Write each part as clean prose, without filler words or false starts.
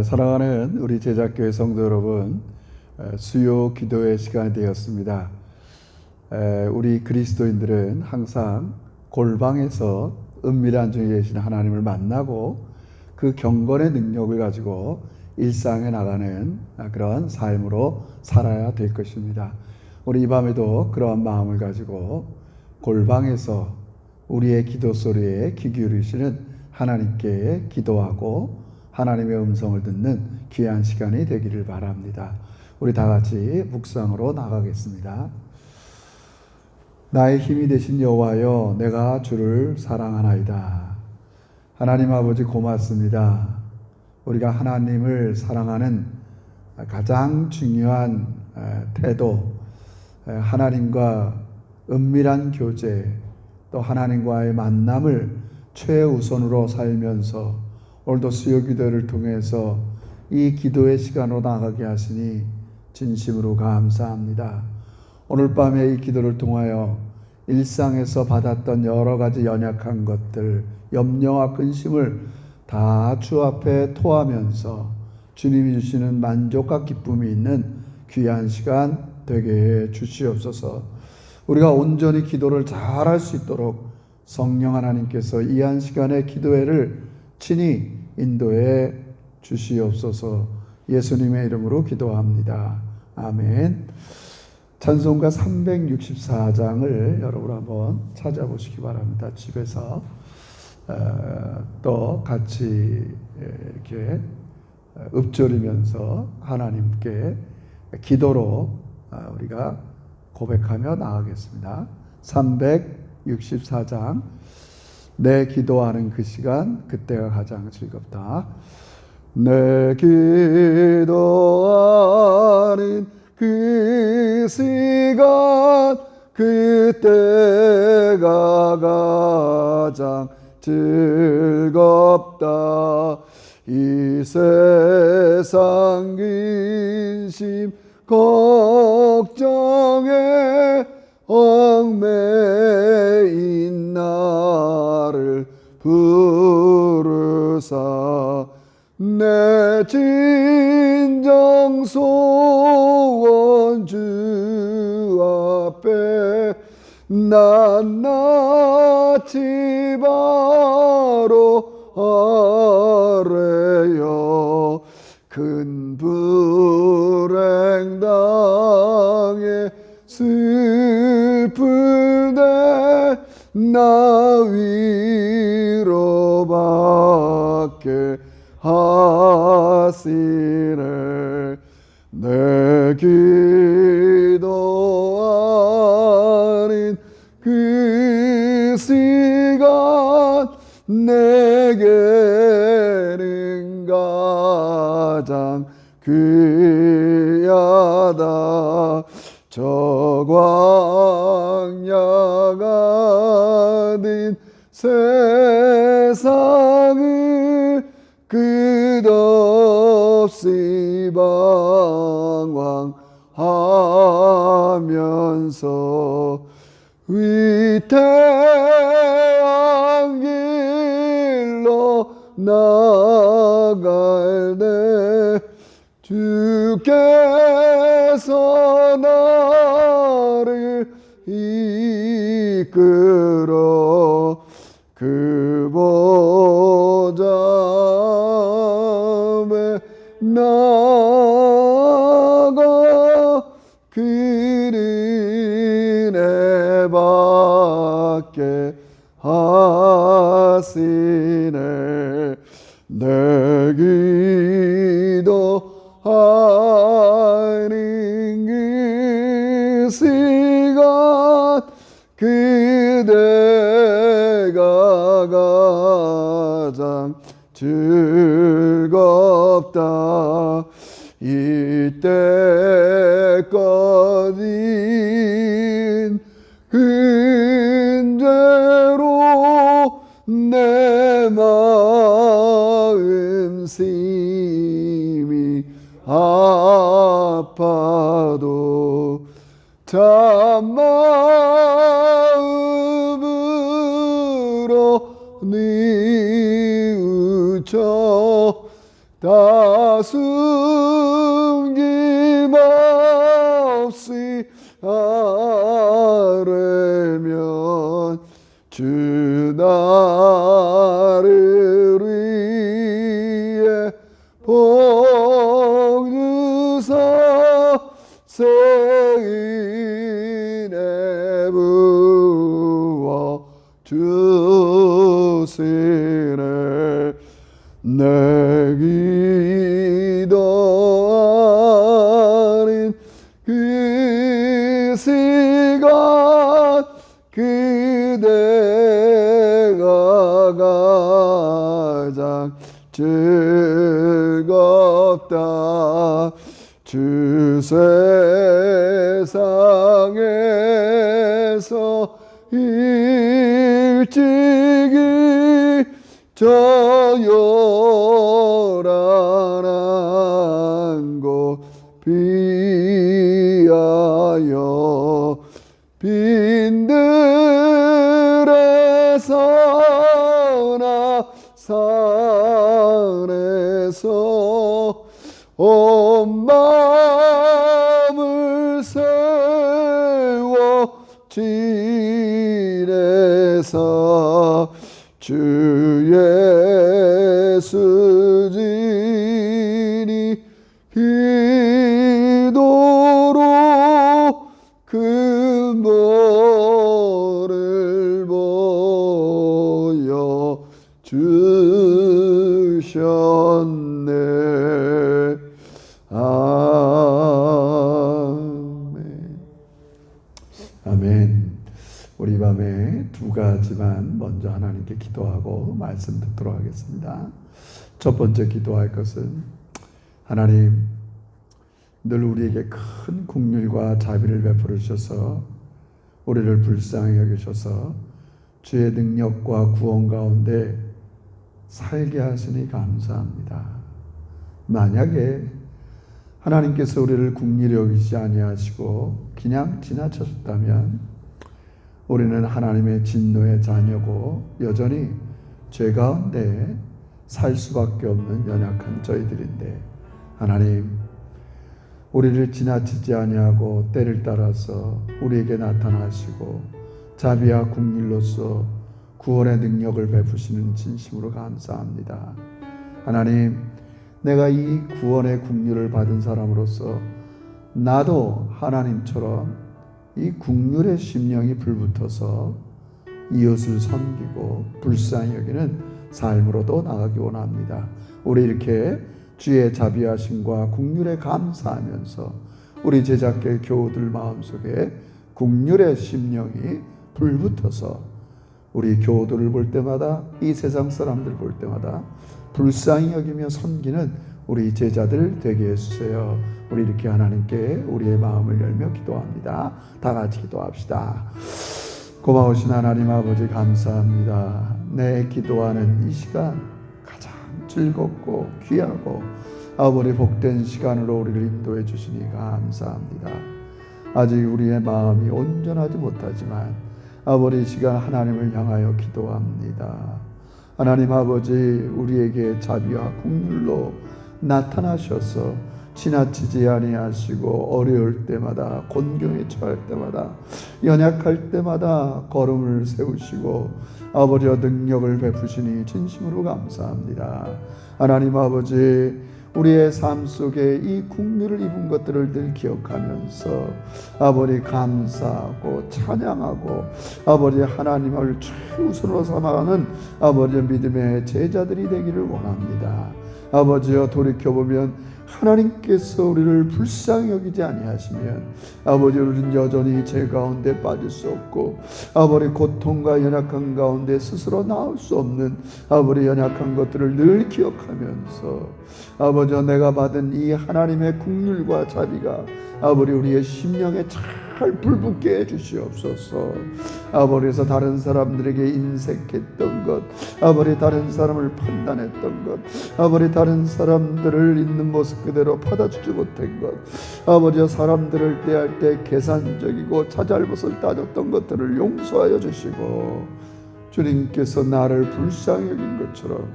사랑하는 우리 제작교회 성도 여러분, 수요 기도의 시간이 되었습니다. 우리 그리스도인들은 항상 골방에서 은밀한 중에 계신 하나님을 만나고 그 경건의 능력을 가지고 일상에 나가는 그런 삶으로 살아야 될 것입니다. 우리 이 밤에도 그러한 마음을 가지고 골방에서 우리의 기도 소리에 귀 기울이시는 하나님께 기도하고 하나님의 음성을 듣는 귀한 시간이 되기를 바랍니다. 우리 다 같이 묵상으로 나가겠습니다. 나의 힘이 되신 여호와여, 내가 주를 사랑하나이다. 하나님 아버지 고맙습니다. 우리가 하나님을 사랑하는 가장 중요한 태도, 하나님과 은밀한 교제, 또 하나님과의 만남을 최우선으로 살면서 오늘도 수요 기도를 통해서 이 기도의 시간으로 나가게 하시니 진심으로 감사합니다. 오늘 밤에 이 기도를 통하여 일상에서 받았던 여러 가지 연약한 것들, 염려와 근심을 다 주 앞에 토하면서 주님이 주시는 만족과 기쁨이 있는 귀한 시간 되게 해 주시옵소서. 우리가 온전히 기도를 잘할 수 있도록 성령 하나님께서 이 한 시간의 기도회를 친히 인도해 주시옵소서. 예수님의 이름으로 기도합니다. 아멘. 찬송가 364장을 여러분 한번 찾아보시기 바랍니다. 집에서 또 같이 이렇게 읊조리면서 하나님께 기도로 우리가 고백하며 나아가겠습니다. 364장. 내 기도하는 그 시간, 그때가 가장 즐겁다. 내 기도하는 그 시간, 그때가 가장 즐겁다. 이 세상 근심 걱정에 얽매인 나를 부르사 내 진정 소원 주 앞에 낱낱이 바로 하래요. 큰 불행 당해 슬플 때 나 위로받게 하시네. 내 기도하는 그 시간 내게는 가장 귀하다. 저 광야 같은 세상을 끝없이 방황하면서 위태한 길로 나갈 때 주께서 나를 이끌어 그 보좌에 나가 그를 은혜 받게 하시네. 내 기도하는 그 시간 그대가 가장 즐겁다. 이때까진 근대로 내 마음 심히 아파도 참마음으로 뉘우쳐 다 숨김없이 아뢰면 주 나를 위해 복 주사 새 은혜 부어 주시네. 내 기도하는 그 시간 그대가 가장 즐겁다. 주 세상에서 일찍이 저 요란한 곳 피하여 빈들에서나 산에서 온 마음을 세워 지내사 주 예수 지니 기도로 그 모를 보여 주셨네. 아멘. 아멘. 우리 밤에 두 가지만 먼저 하나님께 기도하고 말씀 듣도록 하겠습니다. 첫 번째 기도할 것은 하나님, 늘 우리에게 큰 긍휼과 자비를 베풀어 주셔서 우리를 불쌍히 여기셔서 주의 능력과 구원 가운데 살게 하시니 감사합니다. 만약에 하나님께서 우리를 긍휼히 여기지 아니하시고 그냥 지나쳤다면 우리는 하나님의 진노의 자녀고 여전히 죄 가운데 살 수밖에 없는 연약한 저희들인데, 하나님, 우리를 지나치지 아니하고 때를 따라서 우리에게 나타나시고 자비와 긍휼로서 구원의 능력을 베푸시는 진심으로 감사합니다. 하나님, 내가 이 구원의 긍휼을 받은 사람으로서 나도 하나님처럼 이 긍휼의 심령이 불붙어서 이웃을 섬기고 불쌍히 여기는 삶으로도 나가기 원합니다. 우리 이렇게 주의 자비하심과 긍휼에 감사하면서 우리 제자께 교우들 마음속에 긍휼의 심령이 불붙어서 우리 교우들을 볼 때마다, 이 세상 사람들 볼 때마다 불쌍히 여기며 섬기는 우리 제자들 되게 해주세요. 우리 이렇게 하나님께 우리의 마음을 열며 기도합니다. 다 같이 기도합시다. 고마우신 하나님 아버지, 감사합니다. 내 기도하는 이 시간 가장 즐겁고 귀하고 아버지 복된 시간으로 우리를 인도해 주시니 감사합니다. 아직 우리의 마음이 온전하지 못하지만 아버지, 이 시간 하나님을 향하여 기도합니다. 하나님 아버지, 우리에게 자비와 긍휼로 나타나셔서 지나치지 아니하시고 어려울 때마다, 곤경에 처할 때마다, 연약할 때마다 걸음을 세우시고 아버지의 능력을 베푸시니 진심으로 감사합니다. 하나님 아버지, 우리의 삶 속에 이 긍휼을 입은 것들을 늘 기억하면서 아버지 감사하고 찬양하고 아버지 하나님을 최우선으로 삼아가는 아버지의 믿음의 제자들이 되기를 원합니다. 아버지여, 돌이켜보면 하나님께서 우리를 불쌍히 여기지 아니하시면 아버지, 우리는 여전히 죄 가운데 빠질 수 없고 아버지 고통과 연약한 가운데 스스로 나올 수 없는 아버지 연약한 것들을 늘 기억하면서 아버지, 내가 받은 이 하나님의 긍휼과 자비가 아버지 우리의 심령에 잘 불붙게 해주시옵소서. 아버지에서 다른 사람들에게 인색했던 것, 아버지 다른 사람을 판단했던 것, 아버지 다른 사람들을 있는 모습 그대로 받아주지 못한 것, 아버지 사람들을 대할 때 계산적이고 자잘못을 따졌던 것들을 용서하여 주시고 주님께서 나를 불쌍히 여긴 것처럼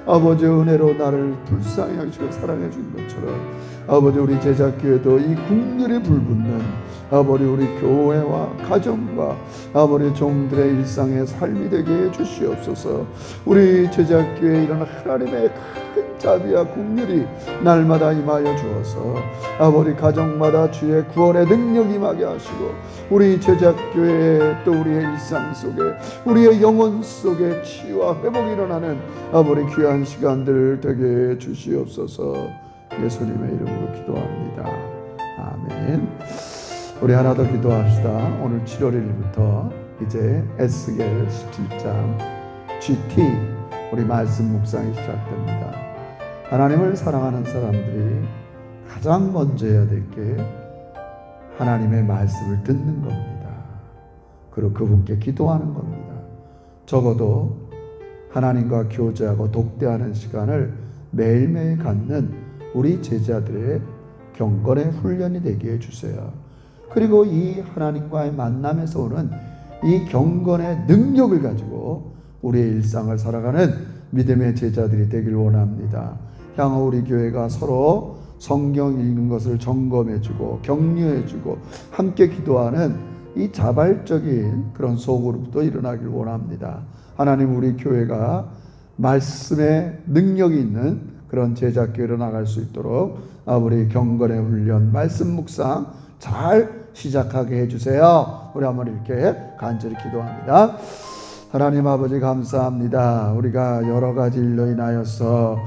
아버지 은혜로 나를 불쌍히 하시고 사랑해 준 것처럼 아버지 우리 제자교회도 이 국률에 불붙는 아버지 우리 교회와 가정과 아버지 종들의 일상의 삶이 되게 해 주시옵소서. 우리 제자교회에 이런 하나님의 큰 자비와 국률이 날마다 임하여 주어서 아버지 가정마다 주의 구원의 능력이 임하게 하시고 우리 제자교회에 또 우리의 일상 속에 우리의 영혼 속에 치유와 회복이 일어나는 아버지 귀한 시간들 되게 해 주시옵소서. 예수님의 이름으로 기도합니다. 아멘. 우리 하나 더 기도합시다. 오늘 7월 1일부터 이제 에스겔 17장 GT 우리 말씀 묵상이 시작됩니다. 하나님을 사랑하는 사람들이 가장 먼저 해야 될 게 하나님의 말씀을 듣는 겁니다. 그리고 그분께 기도하는 겁니다. 적어도 하나님과 교제하고 독대하는 시간을 매일매일 갖는 우리 제자들의 경건의 훈련이 되게 해주세요. 그리고 이 하나님과의 만남에서 오는 이 경건의 능력을 가지고 우리의 일상을 살아가는 믿음의 제자들이 되길 원합니다. 향후 우리 교회가 서로 성경 읽는 것을 점검해주고 격려해주고 함께 기도하는 이 자발적인 그런 소그룹도 일어나길 원합니다. 하나님 우리 교회가 말씀의 능력이 있는 그런 제자교회로 나갈 수 있도록 우리 경건의 훈련 말씀 묵상 잘 시작하게 해주세요. 우리 한번 이렇게 간절히 기도합니다. 하나님 아버지 감사합니다. 우리가 여러 가지 일로 인하여서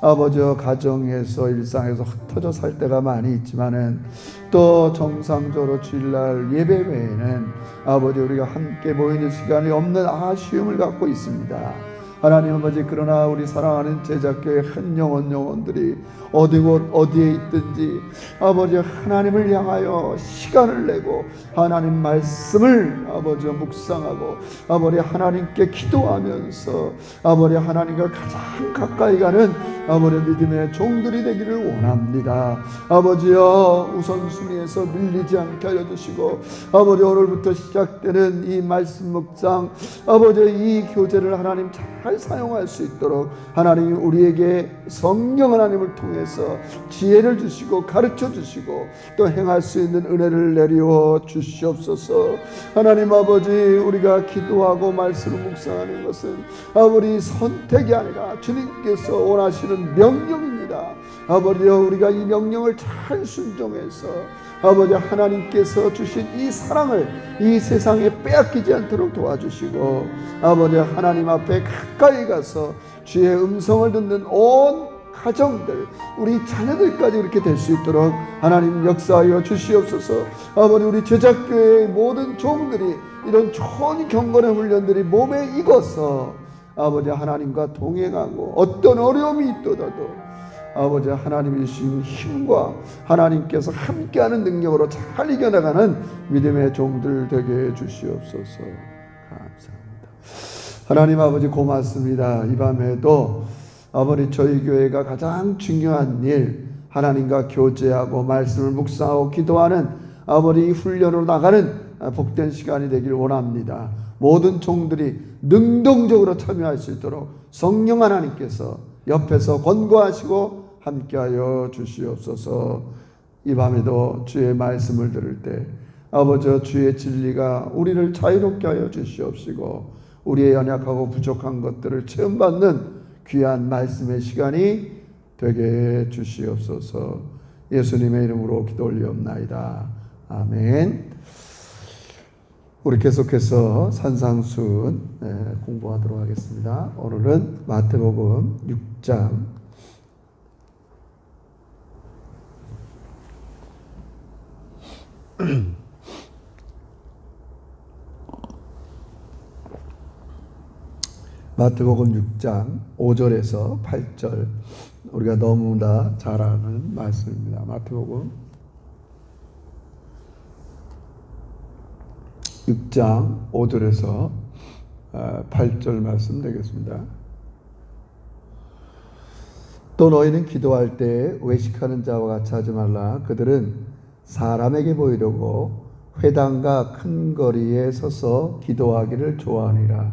아버지 가정에서 일상에서 흩어져 살 때가 많이 있지만은 또 정상적으로 주일날 예배 외에는 아버지 우리가 함께 모이는 시간이 없는 아쉬움을 갖고 있습니다. 하나님 아버지 그러나 우리 사랑하는 제자교회 한 영혼들이 어디에 있든지 아버지 하나님을 향하여 시간을 내고 하나님 말씀을 아버지 묵상하고 아버지 하나님께 기도하면서 아버지 하나님과 가장 가까이 가는 아버지 믿음의 종들이 되기를 원합니다. 아버지여 우선순위에서 밀리지 않게 하여 주시고 아버지 오늘부터 시작되는 이 말씀 묵상 아버지 이 교제를 하나님 잘 사용할 수 있도록 하나님이 우리에게 성령 하나님을 통해서 지혜를 주시고 가르쳐 주시고 또 행할 수 있는 은혜를 내리워 주시옵소서. 하나님 아버지 우리가 기도하고 말씀을 묵상하는 것은 아버지 선택이 아니라 주님께서 원하시는 명령입니다. 아버지여 우리가 이 명령을 잘 순종해서 아버지 하나님께서 주신 이 사랑을 이 세상에 빼앗기지 않도록 도와주시고 아버지 하나님 앞에 가까이 가서 주의 음성을 듣는 온 가정들 우리 자녀들까지 그렇게 될 수 있도록 하나님 역사하여 주시옵소서. 아버지 우리 제자교회의 모든 종들이 이런 좋은 경건의 훈련들이 몸에 익어서 아버지 하나님과 동행하고 어떤 어려움이 있더라도 아버지 하나님이 주신 힘과 하나님께서 함께하는 능력으로 잘 이겨나가는 믿음의 종들 되게 해주시옵소서. 감사합니다. 하나님 아버지 고맙습니다. 이 밤에도 아버지 저희 교회가 가장 중요한 일 하나님과 교제하고 말씀을 묵상하고 기도하는 아버지 훈련으로 나가는 복된 시간이 되길 원합니다. 모든 종들이 능동적으로 참여할 수 있도록 성령 하나님께서 옆에서 권고하시고 함께하여 주시옵소서. 이 밤에도 주의 말씀을 들을 때 아버지 주의 진리가 우리를 자유롭게 하여 주시옵시고 우리의 연약하고 부족한 것들을 체험받는 귀한 말씀의 시간이 되게 해 주시옵소서. 예수님의 이름으로 기도 올리옵나이다. 아멘. 우리 계속해서 산상순 공부하도록 하겠습니다. 오늘은 마태복음 6장 5절에서 8절 우리가 너무나 잘 아는 말씀입니다. 마태복음 6장 5절에서 8절 말씀 되겠습니다. 또 너희는 기도할 때 외식하는 자와 같이 하지 말라. 그들은 사람에게 보이려고 회당과 큰 거리에 서서 기도하기를 좋아하니라.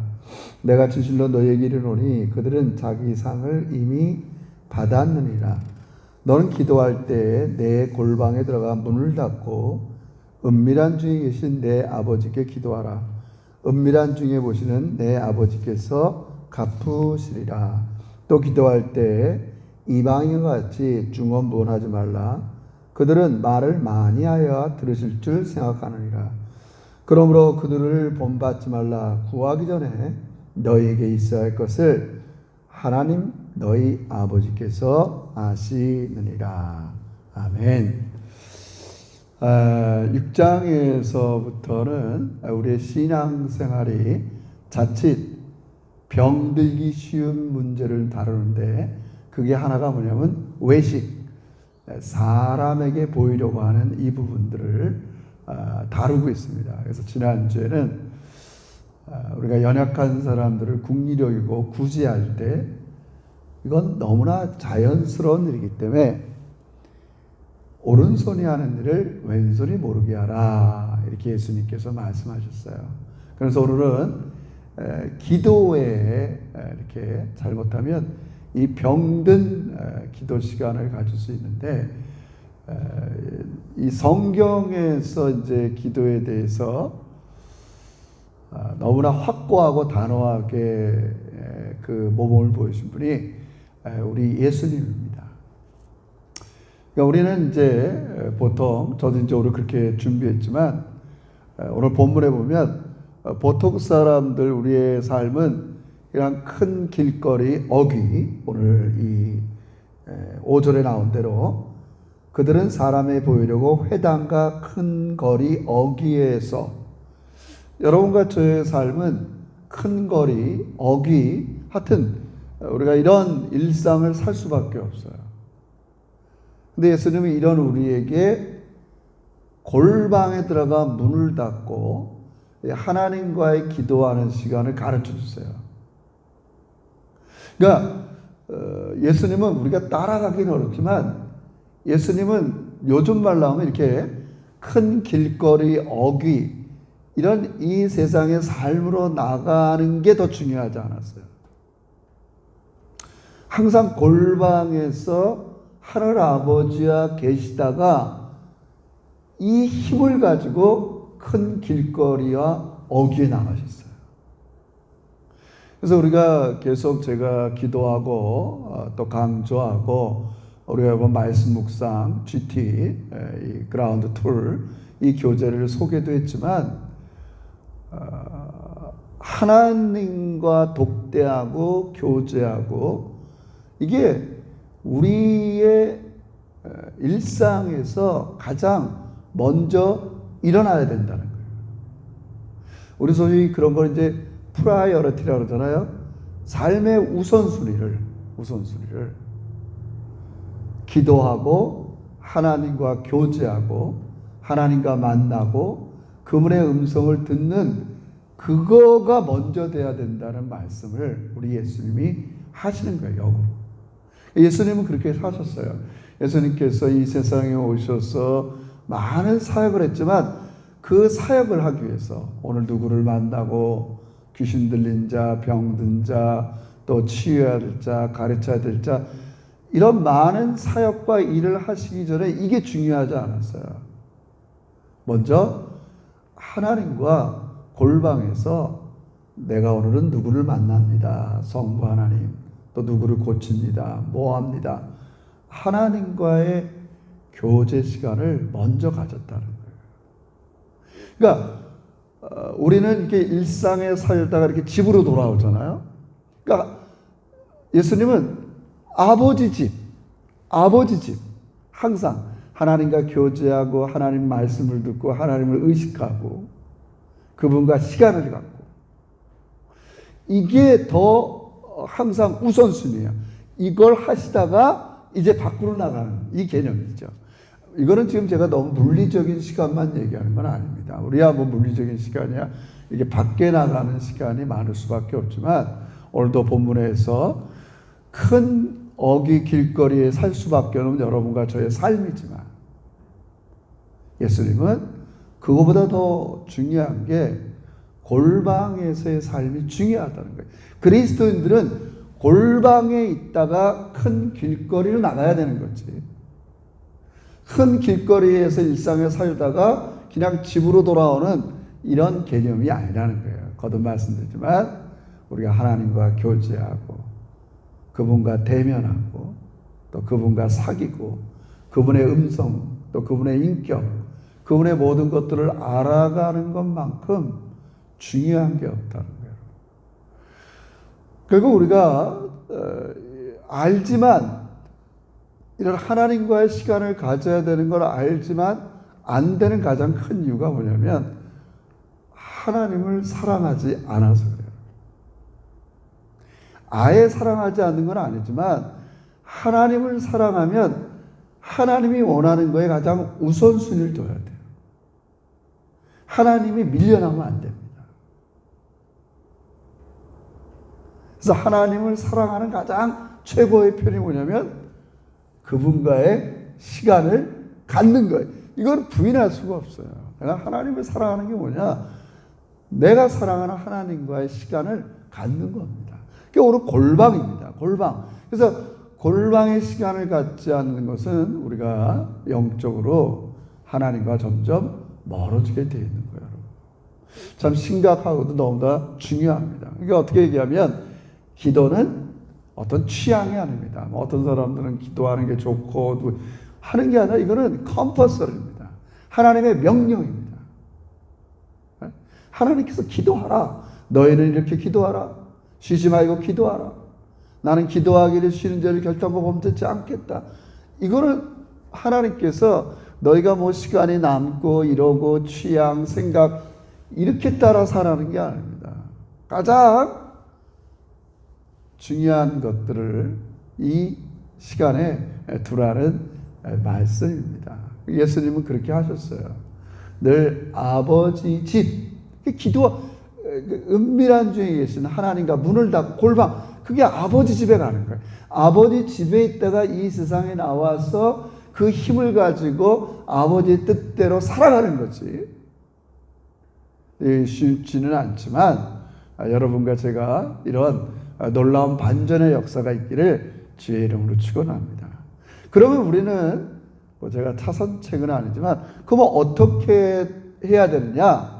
내가 진실로 너희에게 이르노니 그들은 자기 상을 이미 받았느니라. 너는 기도할 때 내 골방에 들어가 문을 닫고 은밀한 중에 계신 내 아버지께 기도하라. 은밀한 중에 보시는 내 아버지께서 갚으시리라. 또 기도할 때 이방인과 같이 중언부언하지 말라. 그들은 말을 많이 하여 들으실 줄 생각하느니라. 그러므로 그들을 본받지 말라. 구하기 전에 너희에게 있어야 할 것을 하나님 너희 아버지께서 아시느니라. 아멘. 6장에서부터는 우리의 신앙생활이 자칫 병들기 쉬운 문제를 다루는데, 그게 하나가 뭐냐면 외식, 사람에게 보이려고 하는 이 부분들을 다루고 있습니다. 그래서 지난주에는 우리가 연약한 사람들을 국리로 여기고 구제할 때 이건 너무나 자연스러운 일이기 때문에 오른손이 하는 일을 왼손이 모르게 하라, 이렇게 예수님께서 말씀하셨어요. 그래서 오늘은 기도에 이렇게 잘못하면 이 병든 기도 시간을 가질 수 있는데, 이 성경에서 이제 기도에 대해서 너무나 확고하고 단호하게 그 모범을 보여준 분이 우리 예수님입니다. 그러니까 우리는 이제 보통, 저도 이제 오늘 그렇게 준비했지만, 오늘 본문에 보면 보통 사람들, 우리의 삶은 그냥 큰 길거리 어귀, 오늘 이 5절에 나온 대로 그들은 사람에 보이려고 회당과 큰 거리 어귀에서, 여러분과 저의 삶은 큰 거리 어귀, 하여튼 우리가 이런 일상을 살 수밖에 없어요. 근데 예수님은 이런 우리에게 골방에 들어가 문을 닫고 하나님과의 기도하는 시간을 가르쳐 주세요. 그러니까 예수님은 우리가 따라가기는 어렵지만, 예수님은 요즘 말로 하면 이렇게 큰 길거리 어귀, 이런 이 세상의 삶으로 나가는 게 더 중요하지 않았어요. 항상 골방에서 하늘 아버지와 계시다가 이 힘을 가지고 큰 길거리와 어귀에 나가셨어요. 그래서 우리가 계속 제가 기도하고 또 강조하고, 우리가 이번 말씀 묵상 GT, 이 그라운드 툴, 이 교재를 소개도 했지만, 하나님과 독대하고 교제하고, 이게 우리의 일상에서 가장 먼저 일어나야 된다는 거예요. 우리 소위 그런 걸 이제 프라이어리티라고 그러잖아요. 삶의 우선순위를 기도하고 하나님과 교제하고 하나님과 만나고 그분의 음성을 듣는, 그거가 먼저 돼야 된다는 말씀을 우리 예수님이 하시는 거예요. 역으로. 예수님은 그렇게 사셨어요. 예수님께서 이 세상에 오셔서 많은 사역을 했지만, 그 사역을 하기 위해서 오늘 누구를 만나고 귀신 들린 자, 병든 자, 또 치유해야 될 자, 가르쳐야 될 자, 이런 많은 사역과 일을 하시기 전에 이게 중요하지 않았어요. 먼저 하나님과 골방에서 내가 오늘은 누구를 만납니다. 성부 하나님, 또 누구를 고칩니다. 뭐 합니다. 하나님과의 교제 시간을 먼저 가졌다는 거예요. 그러니까 우리는 이렇게 일상에 살다가 이렇게 집으로 돌아오잖아요. 그러니까 예수님은 아버지 집, 항상 하나님과 교제하고 하나님 말씀을 듣고 하나님을 의식하고 그분과 시간을 갖고, 이게 더 항상 우선순위예요. 이걸 하시다가 이제 밖으로 나가는 이 개념이죠. 이거는 지금 제가 너무 물리적인 시간만 얘기하는 건 아닙니다. 우리야 뭐 물리적인 시간이야, 이게 밖에 나가는 시간이 많을 수밖에 없지만, 오늘도 본문에서 큰 어귀 길거리에 살 수밖에 없는 여러분과 저의 삶이지만, 예수님은 그거보다 더 중요한 게 골방에서의 삶이 중요하다는 거예요. 그리스도인들은 골방에 있다가 큰 길거리로 나가야 되는 거지. 큰 길거리에서 일상을 살다가 그냥 집으로 돌아오는 이런 개념이 아니라는 거예요. 거듭 말씀드리지만 우리가 하나님과 교제하고 그분과 대면하고 또 그분과 사귀고 그분의 음성 또 그분의 인격 그분의 모든 것들을 알아가는 것만큼 중요한 게 없다는 거예요. 결국 우리가 알지만 이런 하나님과의 시간을 가져야 되는 걸 알지만 안 되는 가장 큰 이유가 뭐냐면 하나님을 사랑하지 않아서 그래요. 아예 사랑하지 않는 건 아니지만 하나님을 사랑하면 하나님이 원하는 거에 가장 우선순위를 둬야 돼요. 하나님이 밀려나면 안 됩니다. 그래서 하나님을 사랑하는 가장 최고의 표현이 뭐냐면 그분과의 시간을 갖는 거예요. 이건 부인할 수가 없어요. 내가 하나님을 사랑하는 게 뭐냐? 내가 사랑하는 하나님과의 시간을 갖는 겁니다. 그게 오늘 골방입니다. 골방. 그래서 골방의 시간을 갖지 않는 것은 우리가 영적으로 하나님과 점점 멀어지게 되어 있는 거예요. 참 심각하고도 너무나 중요합니다. 이게 어떻게 얘기하면 기도는 어떤 취향이 아닙니다. 어떤 사람들은 기도하는 게 좋고 하는 게 아니라 이거는 컴퍼서리입니다. 하나님의 명령입니다. 하나님께서 기도하라. 너희는 이렇게 기도하라. 쉬지 말고 기도하라. 나는 기도하기를 쉬는 죄를 결단코 범죄치 않겠다. 이거는 하나님께서 너희가 뭐 시간이 남고 이러고 취향, 생각 이렇게 따라 살아가는 게 아닙니다. 가장 중요한 것들을 이 시간에 두라는 말씀입니다. 예수님은 그렇게 하셨어요. 늘 아버지 집, 기도, 은밀한 중에 계신 하나님과 문을 닫고 골방, 그게 아버지 집에 가는 거예요. 아버지 집에 있다가 이 세상에 나와서 그 힘을 가지고 아버지의 뜻대로 살아가는 거지. 쉽지는 않지만 여러분과 제가 이런 놀라운 반전의 역사가 있기를 주의 이름으로 축원합니다. 그러면 우리는 제가 차선책은 아니지만 그럼 어떻게 해야 되느냐?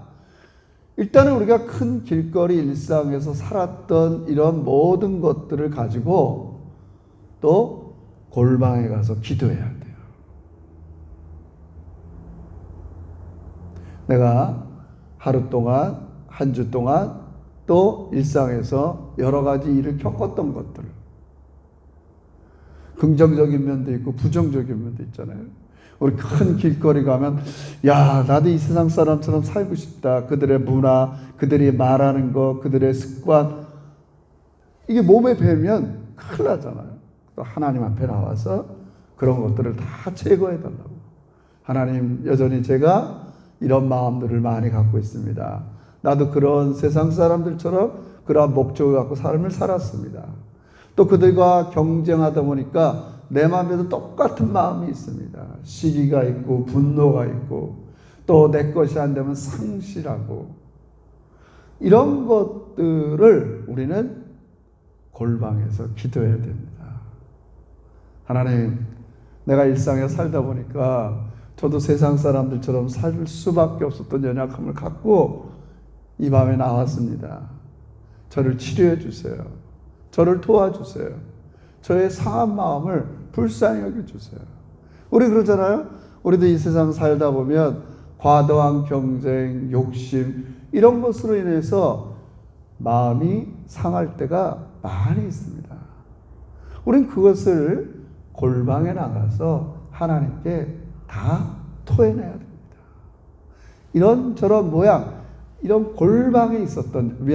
일단은 우리가 큰 길거리 일상에서 살았던 이런 모든 것들을 가지고 또 골방에 가서 기도해야 돼요. 내가 하루 동안, 한 주 동안 또 일상에서 여러 가지 일을 겪었던 것들. 긍정적인 면도 있고 부정적인 면도 있잖아요. 우리 큰 길거리 가면 야, 나도 이 세상 사람처럼 살고 싶다. 그들의 문화, 그들이 말하는 거, 그들의 습관 이게 몸에 배면 큰일 나잖아요. 또 하나님 앞에 나와서 그런 것들을 다 제거해 달라고. 하나님, 여전히 제가 이런 마음들을 많이 갖고 있습니다. 나도 그런 세상 사람들처럼 그러한 목적을 갖고 삶을 살았습니다. 또 그들과 경쟁하다 보니까 내 마음에도 똑같은 마음이 있습니다. 시기가 있고 분노가 있고 또 내 것이 안 되면 상실하고 이런 것들을 우리는 골방에서 기도해야 됩니다. 하나님, 내가 일상에 살다 보니까 저도 세상 사람들처럼 살 수밖에 없었던 연약함을 갖고 이 밤에 나왔습니다. 저를 치료해 주세요. 저를 도와주세요. 저의 상한 마음을 불쌍히 여겨주세요. 우리 그러잖아요. 우리도 이 세상 살다 보면 과도한 경쟁, 욕심 이런 것으로 인해서 마음이 상할 때가 많이 있습니다. 우린 그것을 골방에 나가서 하나님께 다 토해내야 됩니다. 이런저런 모양, 이런 골방에 있었던,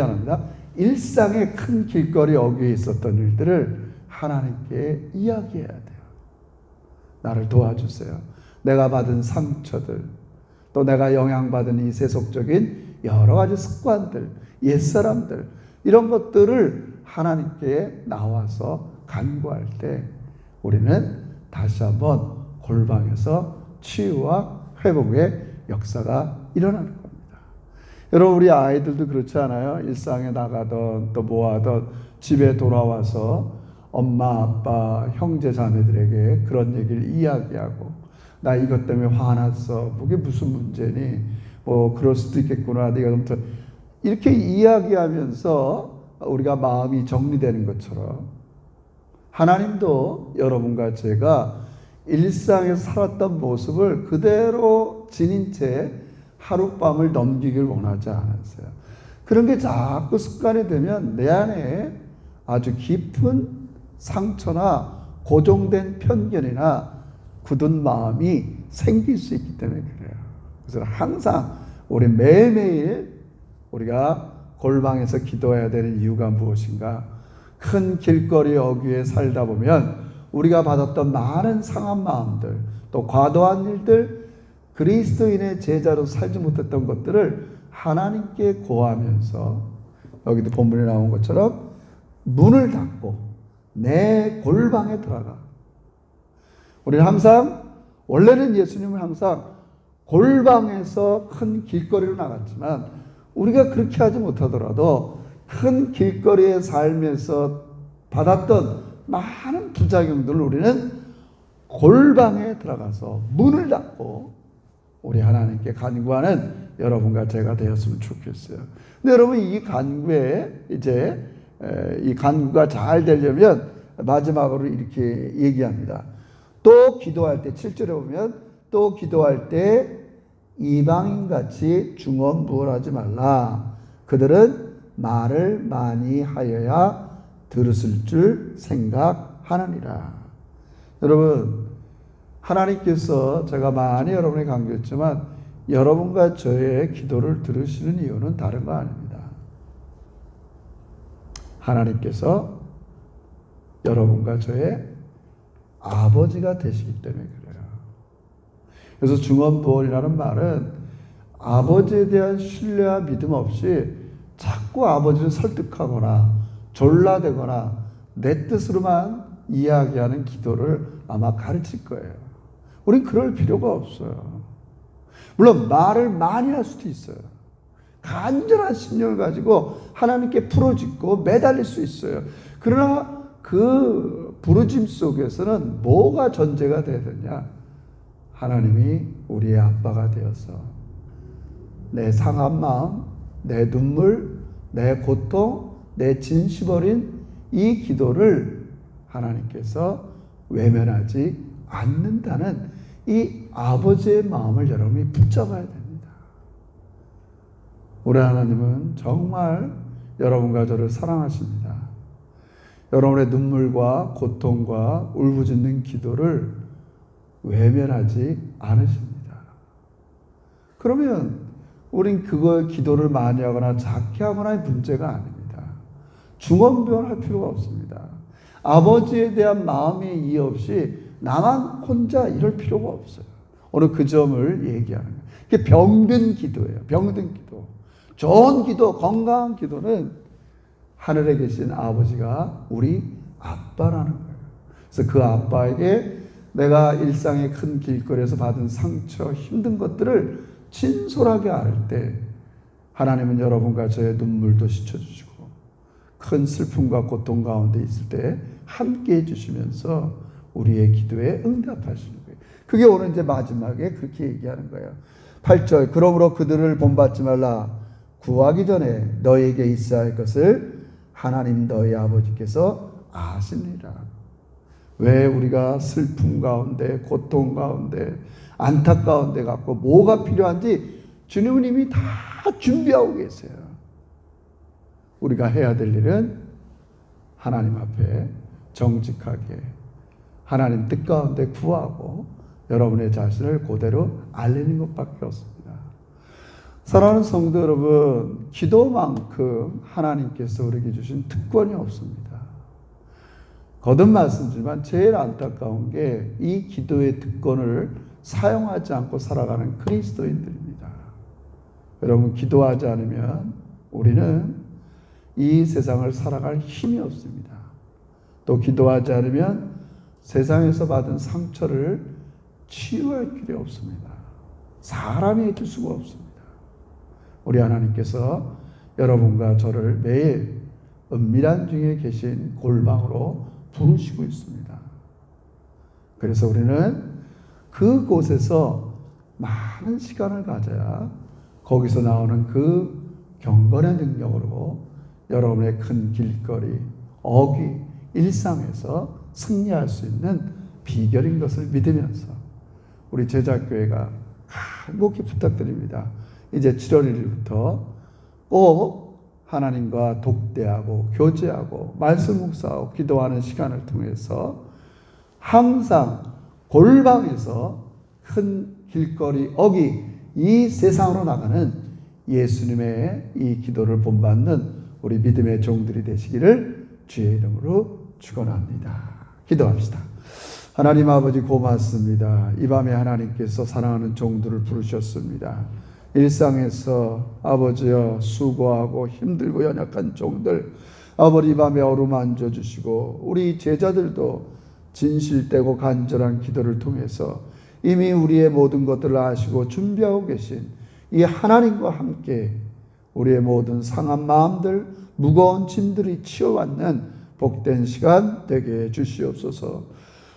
일상의 큰 길거리 어귀에 있었던 일들을 하나님께 이야기해야 돼요. 나를 도와주세요. 내가 받은 상처들, 또 내가 영향받은 이 세속적인 여러 가지 습관들, 옛사람들, 이런 것들을 하나님께 나와서 간구할 때 우리는 다시 한번 골방에서 치유와 회복의 역사가 일어나는 겁니다. 여러분, 우리 아이들도 그렇지 않아요? 일상에 나가던 또 뭐하던 집에 돌아와서 엄마, 아빠, 형제, 자매들에게 그런 얘기를 이야기하고, 나 이것 때문에 화났어. 그게 무슨 문제니? 뭐 그럴 수도 있겠구나. 네가 좀 더 이렇게 이야기하면서 우리가 마음이 정리되는 것처럼 하나님도 여러분과 제가 일상에서 살았던 모습을 그대로 지닌 채 하룻밤을 넘기길 원하지 않았어요. 그런 게 자꾸 습관이 되면 내 안에 아주 깊은 상처나 고정된 편견이나 굳은 마음이 생길 수 있기 때문에 그래요. 그래서 항상 우리 매일매일 우리가 골방에서 기도해야 되는 이유가 무엇인가? 큰 길거리 어귀에 살다 보면 우리가 받았던 많은 상한 마음들, 또 과도한 일들, 그리스도인의 제자로 살지 못했던 것들을 하나님께 고하면서, 여기도 본문에 나온 것처럼 문을 닫고 내 골방에 들어가. 우리는 항상, 원래는 예수님은 항상 골방에서 큰 길거리로 나갔지만 우리가 그렇게 하지 못하더라도 큰 길거리에 살면서 받았던 많은 부작용들을 우리는 골방에 들어가서 문을 닫고 우리 하나님께 간구하는 여러분과 제가 되었으면 좋겠어요. 근데 여러분, 이 간구에 이제 이 간구가 잘 되려면 마지막으로 이렇게 얘기합니다. 또 기도할 때 7절에 보면 또 기도할 때 이방인같이 중언부언하지 말라. 그들은 말을 많이 하여야 들었을 줄 생각하느니라. 여러분, 하나님께서 제가 많이 여러분에게 강조했지만 여러분과 저의 기도를 들으시는 이유는 다른 거 아닙니다. 하나님께서 여러분과 저의 아버지가 되시기 때문에 그래요. 그래서 중언부언이라는 말은 아버지에 대한 신뢰와 믿음 없이 자꾸 아버지를 설득하거나 졸라대거나 내 뜻으로만 이야기하는 기도를 아마 가르칠 거예요. 우린 그럴 필요가 없어요. 물론 말을 많이 할 수도 있어요. 간절한 심령을 가지고 하나님께 부르짖고 매달릴 수 있어요. 그러나 그 부르짐 속에서는 뭐가 전제가 되어야 되냐? 하나님이 우리의 아빠가 되어서 내 상한 마음, 내 눈물, 내 고통, 내 진심 어린 이 기도를 하나님께서 외면하지 않는다는 이 아버지의 마음을 여러분이 붙잡아야 됩니다. 우리 하나님은 정말 여러분과 저를 사랑하십니다. 여러분의 눈물과 고통과 울부짖는 기도를 외면하지 않으십니다. 그러면 우린 그걸 기도를 많이 하거나 작게 하거나의 문제가 아닙니다. 중언부언할 필요가 없습니다. 아버지에 대한 마음의 이해 없이 나만 혼자 이럴 필요가 없어요. 오늘 그 점을 얘기하는 거예요. 그게 병든 기도예요. 병든 기도. 좋은 기도, 건강한 기도는 하늘에 계신 아버지가 우리 아빠라는 거예요. 그래서 그 아빠에게 내가 일상의 큰 길거리에서 받은 상처, 힘든 것들을 진솔하게 앓을 때 하나님은 여러분과 저의 눈물도 씻어주시고 큰 슬픔과 고통 가운데 있을 때 함께 해주시면서 우리의 기도에 응답하시는 거예요. 그게 오늘 이제 마지막에 그렇게 얘기하는 거예요. 8절, 그러므로 그들을 본받지 말라. 구하기 전에 너에게 있어야 할 것을 하나님 너희 아버지께서 아십니다. 왜 우리가 슬픔 가운데, 고통 가운데, 안타까운 데 갖고 뭐가 필요한지 주님은 이미 다 준비하고 계세요. 우리가 해야 될 일은 하나님 앞에 정직하게 하나님 뜻 가운데 구하고 여러분의 자신을 그대로 알리는 것밖에 없습니다. 사랑하는 성도 여러분, 기도만큼 하나님께서 우리에게 주신 특권이 없습니다. 거듭 말씀드리지만 제일 안타까운 게 이 기도의 특권을 사용하지 않고 살아가는 그리스도인들입니다. 여러분, 기도하지 않으면 우리는 이 세상을 살아갈 힘이 없습니다. 또 기도하지 않으면 세상에서 받은 상처를 치유할 길이 없습니다. 사람이 해줄 수가 없습니다. 우리 하나님께서 여러분과 저를 매일 은밀한 중에 계신 골방으로 부르시고 있습니다. 그래서 우리는 그곳에서 많은 시간을 가져야 거기서 나오는 그 경건의 능력으로 여러분의 큰 길거리, 어귀, 일상에서 승리할 수 있는 비결인 것을 믿으면서 우리 제자교회가 간곡히 부탁드립니다. 이제 7월 1일부터 꼭 하나님과 독대하고 교제하고 말씀 묵상하고 기도하는 시간을 통해서 항상 골방에서 큰 길거리, 어귀, 이 세상으로 나가는 예수님의 이 기도를 본받는 우리 믿음의 종들이 되시기를 주의 이름으로 축원합니다. 기도합시다. 하나님 아버지 고맙습니다. 이 밤에 하나님께서 사랑하는 종들을 부르셨습니다. 일상에서 아버지여 수고하고 힘들고 연약한 종들, 아버지 이 밤에 어루만져 주시고 우리 제자들도 진실되고 간절한 기도를 통해서 이미 우리의 모든 것들을 아시고 준비하고 계신 이 하나님과 함께 우리의 모든 상한 마음들, 무거운 짐들이 치워받는 복된 시간 되게 해 주시옵소서.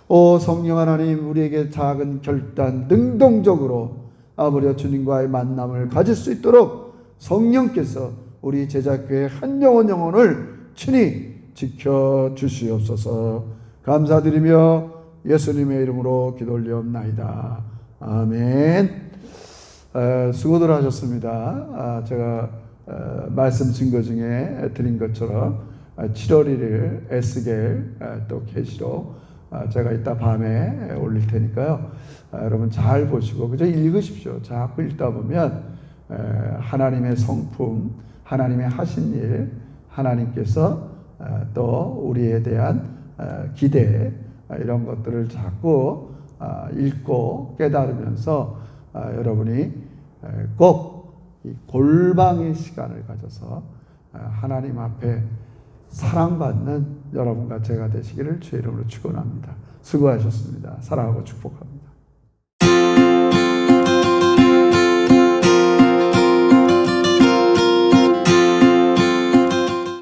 오 성령 하나님, 우리에게 작은 결단, 능동적으로 아버지 주님과의 만남을 가질 수 있도록 성령께서 우리 제자교회 한 영혼을 친히 지켜주시옵소서. 감사드리며 예수님의 이름으로 기도 올리옵나이다. 아멘. 수고들 하셨습니다. 제가 말씀 증거 중에 드린 것처럼 7월 1일 에스겔 또 계시록 제가 이따 밤에 올릴 테니까요. 여러분 잘 보시고 그저 읽으십시오. 자꾸 읽다 보면 하나님의 성품, 하나님의 하신 일, 하나님께서 또 우리에 대한 기대, 이런 것들을 자꾸 읽고 깨달으면서 여러분이 꼭 이 골방의 시간을 가져서 하나님 앞에 사랑받는 여러분과 제가 되시기를 주의 이름으로 축원합니다. 수고하셨습니다. 사랑하고 축복합니다.